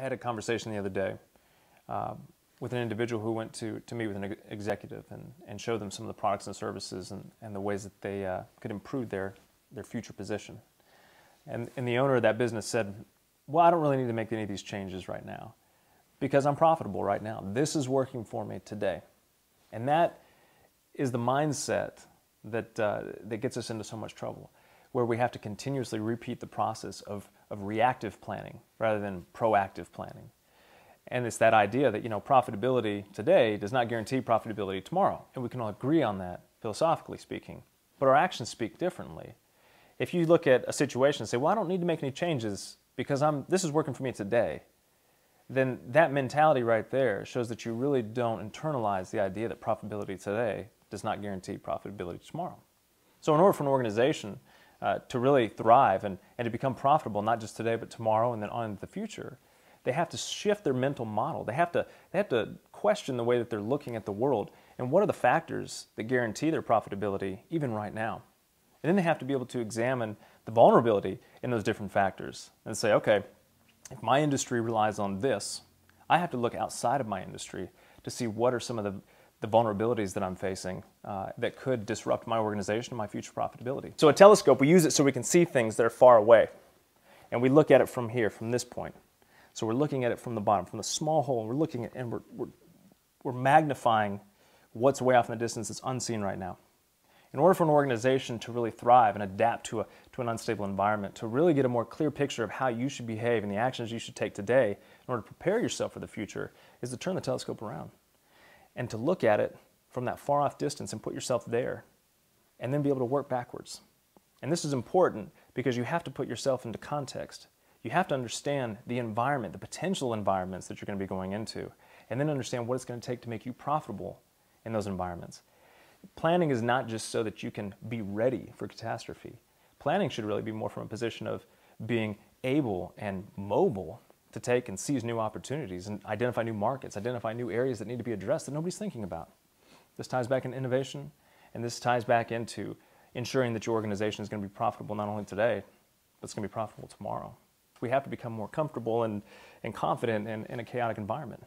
had a conversation the other day with an individual who went to meet with an executive and show them some of the products and services and the ways that they could improve their future position. And the owner of that business said, well, I don't really need to make any of these changes right now because I'm profitable right now. This is working for me today. And that is the mindset that gets us into so much trouble, where we have to continuously repeat the process of reactive planning rather than proactive planning. And it's that idea that, profitability today does not guarantee profitability tomorrow. And we can all agree on that, philosophically speaking. But our actions speak differently. If you look at a situation and say, well, I don't need to make any changes because this is working for me today, then that mentality right there shows that you really don't internalize the idea that profitability today does not guarantee profitability tomorrow. So in order for an organization to really thrive and to become profitable, not just today, but tomorrow and then on into the future, they have to shift their mental model. They have to question the way that they're looking at the world and what are the factors that guarantee their profitability even right now. And then they have to be able to examine the vulnerability in those different factors and say, okay, if my industry relies on this, I have to look outside of my industry to see what are some of the vulnerabilities that I'm facing that could disrupt my organization and my future profitability. So a telescope, we use it so we can see things that are far away. And we look at it from here, from this point. So we're looking at it from the bottom, from the small hole, and we're looking at, and we're magnifying what's way off in the distance that's unseen right now. In order for an organization to really thrive and adapt to an unstable environment, to really get a more clear picture of how you should behave and the actions you should take today in order to prepare yourself for the future, is to turn the telescope around and to look at it from that far off distance and put yourself there and then be able to work backwards. And this is important because you have to put yourself into context. You have to understand the environment, the potential environments that you're going to be going into, and then understand what it's going to take to make you profitable in those environments. Planning is not just so that you can be ready for catastrophe. Planning should really be more from a position of being able and mobile to take and seize new opportunities and identify new markets, identify new areas that need to be addressed that nobody's thinking about. This ties back into innovation, and this ties back into ensuring that your organization is going to be profitable not only today, but it's going to be profitable tomorrow. We have to become more comfortable and confident in a chaotic environment.